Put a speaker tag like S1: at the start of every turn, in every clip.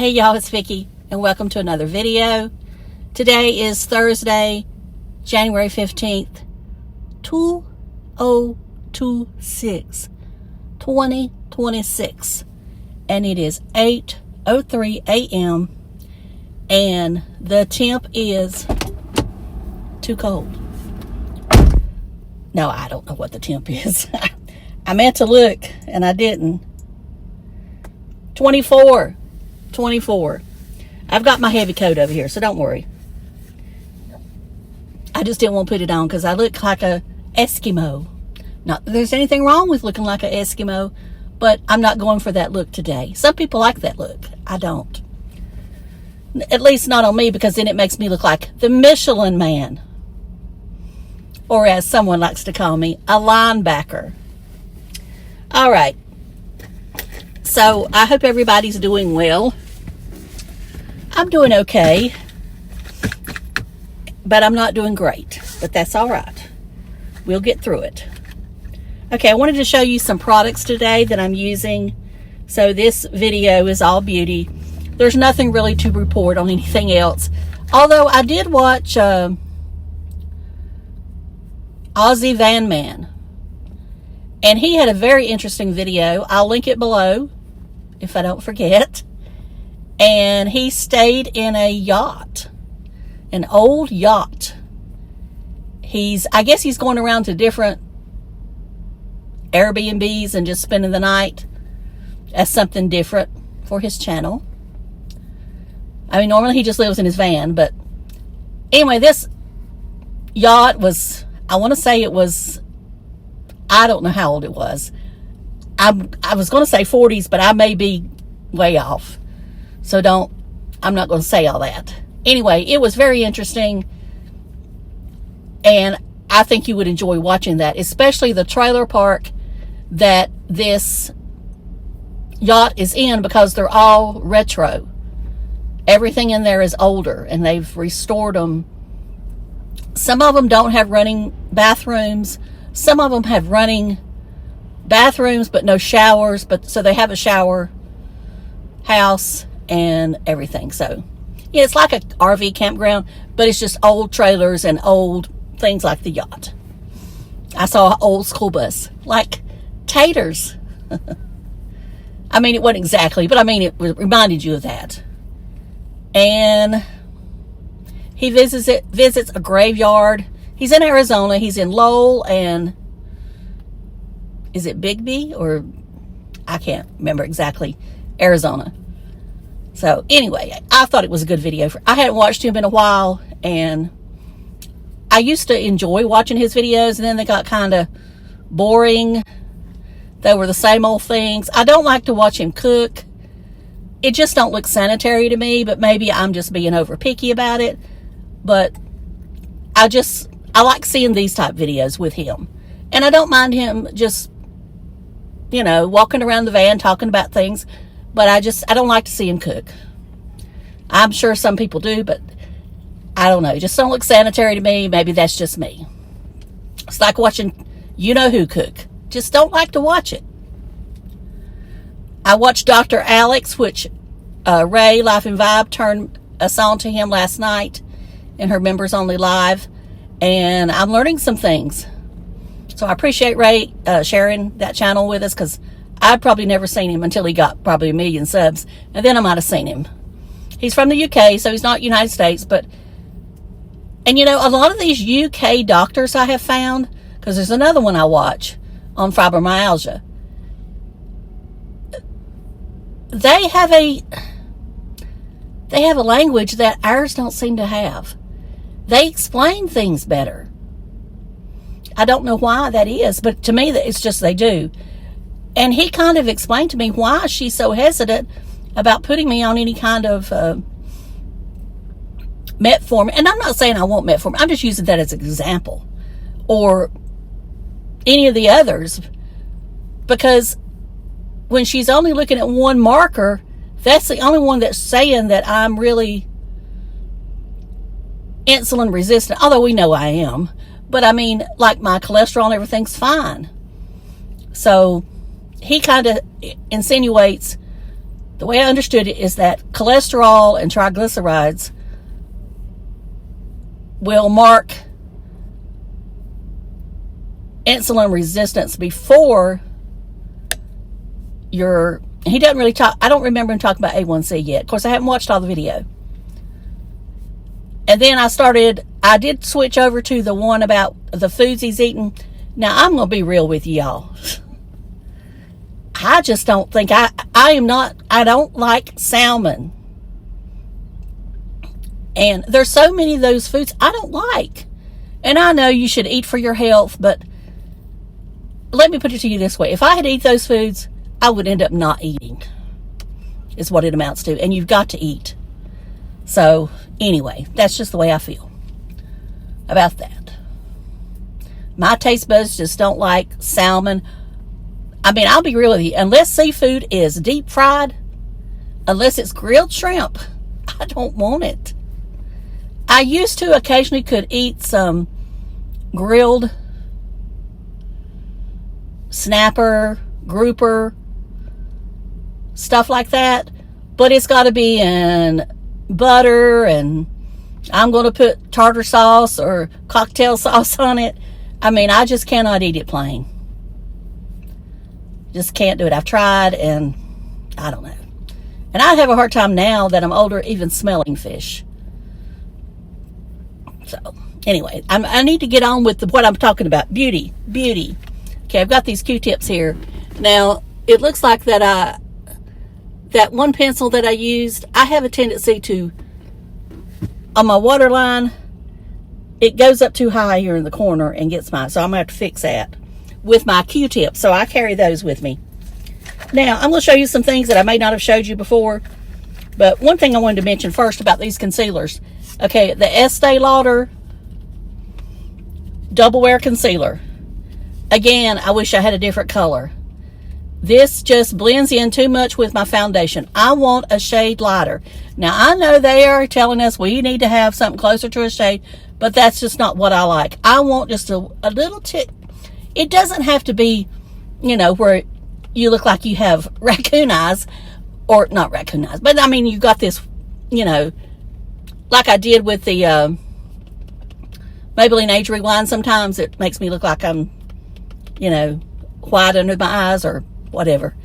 S1: Hey y'all, it's Vicky and welcome to another video. Today is Thursday, January 15th, 2026, and it is 8:03 a.m. and the temp is too cold. No, I don't know what the temp is. I meant to look and I didn't. 24. I've got my heavy coat over here, so don't worry. I just didn't want to put it on because I look like a Eskimo. Not that there's anything wrong with looking like an Eskimo, but I'm not going for that look today. Some people like that look. I don't. At least not on me, because then it makes me look like the Michelin Man. Or as someone likes to call me, a linebacker. All right. So I hope everybody's doing well. I'm doing okay, but I'm not doing great, but that's all right. We'll get through it. Okay, I wanted to show you some products today that I'm using. So this video is all beauty. There's nothing really to report on anything else. Although I did watch Aussie Van Man, and he had a very interesting video. I'll link it below if I don't forget. And he stayed in a yacht, an old yacht. I guess he's going around to different Airbnbs and just spending the night as something different for his channel. I mean, normally he just lives in his van, but anyway, this yacht was, I want to say it was, I don't know how old it was. I was going to say 40s, but I may be way off. So I'm not going to say all that. Anyway, it was very interesting, and I think you would enjoy watching that, especially the trailer park that this yacht is in, because they're all retro. Everything in there is older, and they've restored them. Some of them don't have running bathrooms. Some of them have running bathrooms, but no showers. So they have a shower house and everything. So yeah, it's like an RV campground, but it's just old trailers and old things like the yacht. I saw an old school bus, like taters. I mean, it wasn't exactly, but I mean, it reminded you of that. And he visits a graveyard. He's in Arizona. He's in Lowell, and is it Bigby, or I can't remember exactly, Arizona. So anyway, I thought it was a good video. I hadn't watched him in a while, and I used to enjoy watching his videos, and then they got kind of boring. They were the same old things. I don't like to watch him cook. It just don't look sanitary to me, but maybe I'm just being over picky about it. But I like seeing these type videos with him. And I don't mind him just, walking around the van talking about things. But I don't like to see him cook. I'm sure some people do, but I don't know. It just don't look sanitary to me. Maybe that's just me. It's like watching you-know-who cook. Just don't like to watch it. I watched Dr. Alex, which Ray, Life and Vibe, turned us on to him last night in her members only live. And I'm learning some things. So I appreciate Ray sharing that channel with us, because I'd probably never seen him until he got probably 1 million subs. And then I might have seen him. He's from the UK, so he's not United States. And a lot of these UK doctors I have found, because there's another one I watch on fibromyalgia. They have a language that ours don't seem to have. They explain things better. I don't know why that is, but to me, it's just they do. And he kind of explained to me why she's so hesitant about putting me on any kind of metformin. And I'm not saying I want metformin. I'm just using that as an example. Or any of the others. Because when she's only looking at one marker, that's the only one that's saying that I'm really insulin resistant. Although we know I am. But I mean, like my cholesterol and everything's fine. So he kind of insinuates The way I understood it is that cholesterol and triglycerides will mark insulin resistance before your, he doesn't really talk, I don't remember him talking about A1C yet. Of course, I haven't watched all the video. And then I did switch over to the one about the foods he's eating. Now, I'm going to be real with y'all. I just don't think, I don't like salmon. And there's so many of those foods I don't like. And I know you should eat for your health, but let me put it to you this way. If I had to eat those foods, I would end up not eating, is what it amounts to. And you've got to eat. So, anyway, that's just the way I feel about that. My taste buds just don't like salmon. I mean, I'll be real with you. Unless seafood is deep fried, unless it's grilled shrimp, I don't want it. I used to occasionally could eat some grilled snapper, grouper, stuff like that. But it's got to be in butter, and I'm going to put tartar sauce or cocktail sauce on it. I mean, I just cannot eat it plain. Just can't do it. I've tried, and I don't know. And I have a hard time now that I'm older even smelling fish. So, anyway, I need to get on with what I'm talking about. Beauty. Okay, I've got these Q-tips here. Now, it looks like that one pencil that I used, I have a tendency to, on my waterline, it goes up too high here in the corner and gets mine. So I'm going to have to fix that with my Q-tips. So I carry those with me. Now, I'm going to show you some things that I may not have showed you before. But one thing I wanted to mention first about these concealers. Okay, the Estee Lauder Double Wear Concealer. Again, I wish I had a different color. This just blends in too much with my foundation. I want a shade lighter. Now, I know they are telling us we need to have something closer to a shade, but that's just not what I like. I want just a little tick. It doesn't have to be, you know, where you look like you have raccoon eyes, or not raccoon eyes, but I mean, you got this, you know, like I did with the Maybelline Age Rewind. Sometimes it makes me look like I'm, you know, white under my eyes or whatever.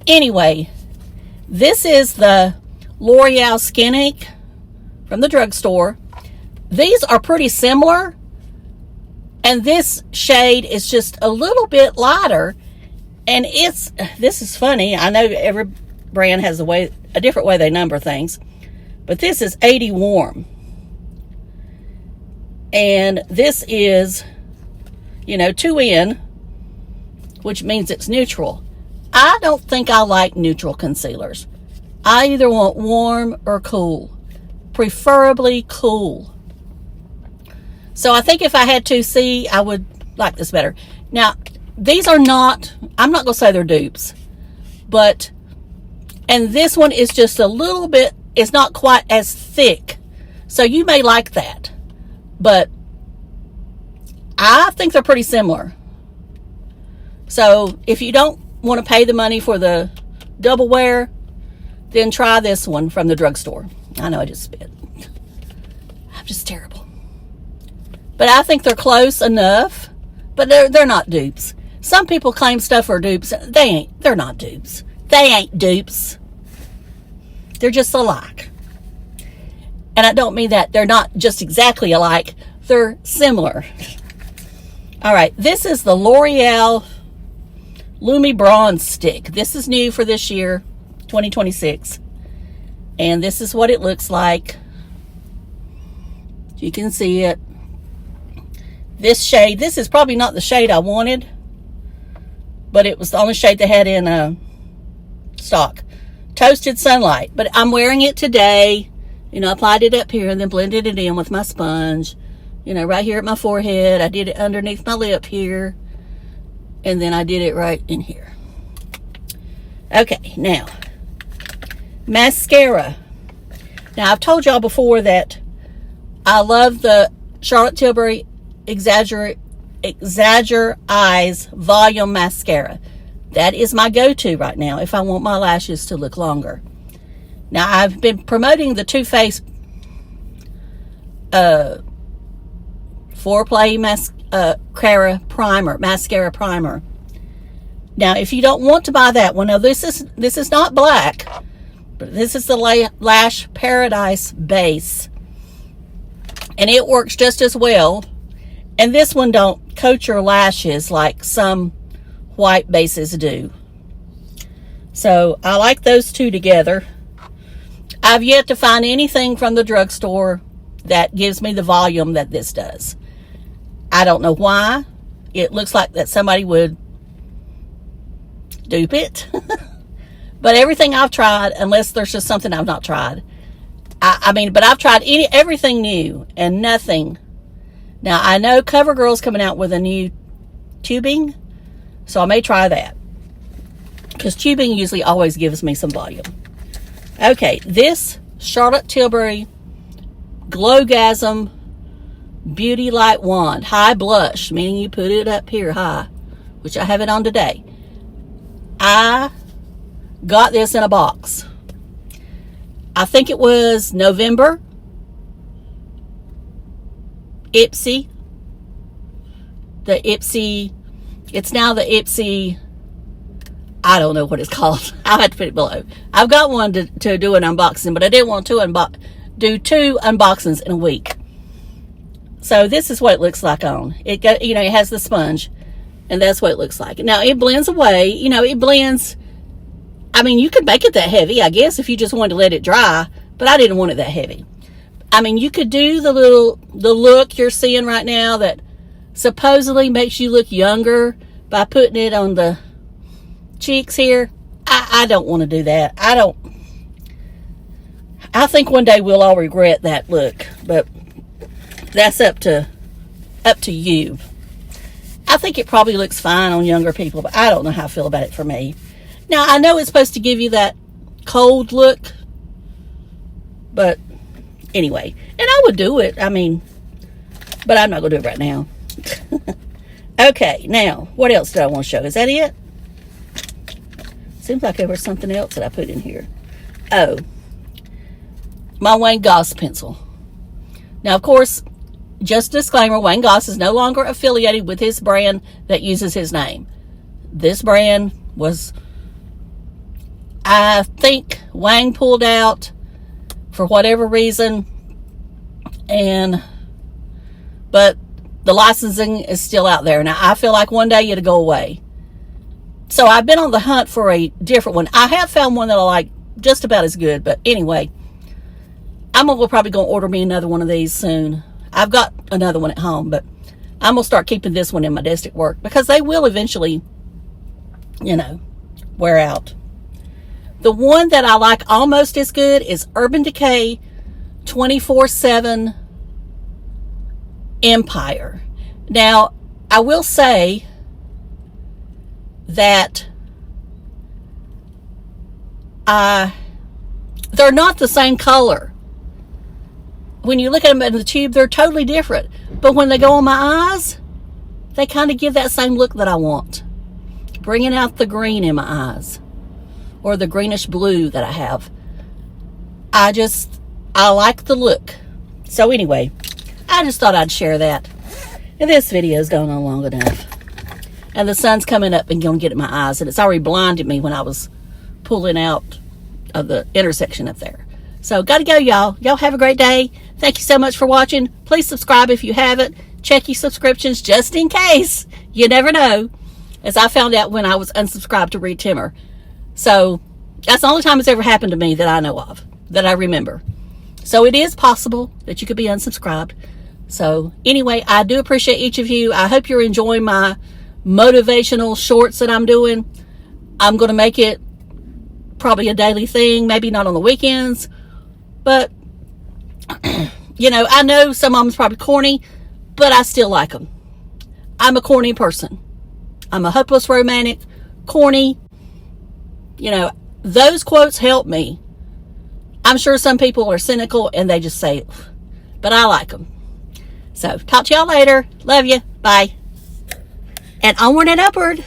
S1: Anyway, this is the L'Oreal Skin Ink from the drugstore. These are pretty similar, and this shade is just a little bit lighter. And this is funny. I know every brand has a different way they number things, but this is 80 warm. And this is, you know, 2N, which means it's neutral. I don't think I like neutral concealers. I either want warm or cool, preferably cool. So I think if I had to see, I would like this better. Now, these are not, I'm not going to say they're dupes, but, and this one is just a little bit, it's not quite as thick. So you may like that, but I think they're pretty similar. So if you don't want to pay the money for the double wear, then try this one from the drugstore. I know I just spit. I'm just terrible. But I think they're close enough, but they're not dupes. Some people claim stuff are dupes. They're not dupes. They ain't dupes. They're just alike. And I don't mean that they're not just exactly alike. They're similar. All right, this is the L'Oreal Lumi Bronze Stick. This is new for this year, 2026. And this is what it looks like. You can see it. This shade, this is probably not the shade I wanted, but it was the only shade they had in stock. Toasted Sunlight. But I'm wearing it today. You know, I applied it up here and then blended it in with my sponge. You know, right here at my forehead. I did it underneath my lip here. And then I did it right in here. Okay, now, mascara. Now, I've told y'all before that I love the Charlotte Tilbury Exagger Eyes Volume Mascara. That is my go-to right now if I want my lashes to look longer. Now, I've been promoting the Too Faced Foreplay Mascara Primer. Now, if you don't want to buy that one, now this is not black, but this is the Lash Paradise base. And it works just as well. And this one don't coat your lashes like some white bases do. So I like those two together. I've yet to find anything from the drugstore that gives me the volume that this does. I don't know why. It looks like that somebody would dupe it. But everything I've tried, unless there's just something I've not tried. But I've tried everything new and nothing. Now, I know CoverGirl's coming out with a new tubing, so I may try that. Because tubing usually always gives me some volume. Okay, this Charlotte Tilbury Glowgasm Beauty Light Wand High Blush, meaning you put it up here high, which I have it on today. I got this in a box. I think it was November. Ipsy. It's now the Ipsy, I don't know what it's called. I'll have to put it below. I've got one to do an unboxing, but I didn't want to do 2 unboxings in a week. So this is what it looks like on. It has the sponge, and that's what it looks like. Now it blends away. It blends. You could make it that heavy, I guess, if you just wanted to let it dry, but I didn't want it that heavy. You could do the look you're seeing right now that supposedly makes you look younger by putting it on the cheeks here. I don't want to do that. I think one day we'll all regret that look, but that's up to you. I think it probably looks fine on younger people, but I don't know how I feel about it for me. Now, I know it's supposed to give you that cold look, but anyway, and I would do it, but I'm not going to do it right now. Okay, now, what else did I want to show? Is that it? Seems like there was something else that I put in here. Oh, my Wayne Goss pencil. Now, of course, just a disclaimer, Wayne Goss is no longer affiliated with his brand that uses his name. This brand was, I think Wayne pulled out for whatever reason, but the licensing is still out there. Now, I feel like one day it'll go away. So I've been on the hunt for a different one. I have found one that I like just about as good, but anyway, I'm probably going to order me another one of these soon. I've got another one at home, but I'm going to start keeping this one in my desk at work because they will eventually, wear out. The one that I like almost as good is Urban Decay 24/7 Empire. Now, I will say that they're not the same color. When you look at them in the tube, they're totally different. But when they go on my eyes, they kind of give that same look that I want. Bringing out the green in my eyes. Or the greenish blue that I have. I like the look. So anyway, I just thought I'd share that. And this video's going on long enough. And the sun's coming up and going to get in my eyes. And it's already blinded me when I was pulling out of the intersection up there. So, gotta go, y'all. Y'all have a great day. Thank you so much for watching. Please subscribe if you haven't. Check your subscriptions just in case. You never know. As I found out when I was unsubscribed to Reed Timmer. So, that's the only time it's ever happened to me that I know of. That I remember. So, it is possible that you could be unsubscribed. So, anyway, I do appreciate each of you. I hope you're enjoying my motivational shorts that I'm doing. I'm going to make it probably a daily thing. Maybe not on the weekends. But, I know some of them's probably corny, but I still like them. I'm a corny person. I'm a hopeless romantic, corny. Those quotes help me. I'm sure some people are cynical and they just say it, but I like them. So, talk to y'all later. Love you. Bye. And onward and upward.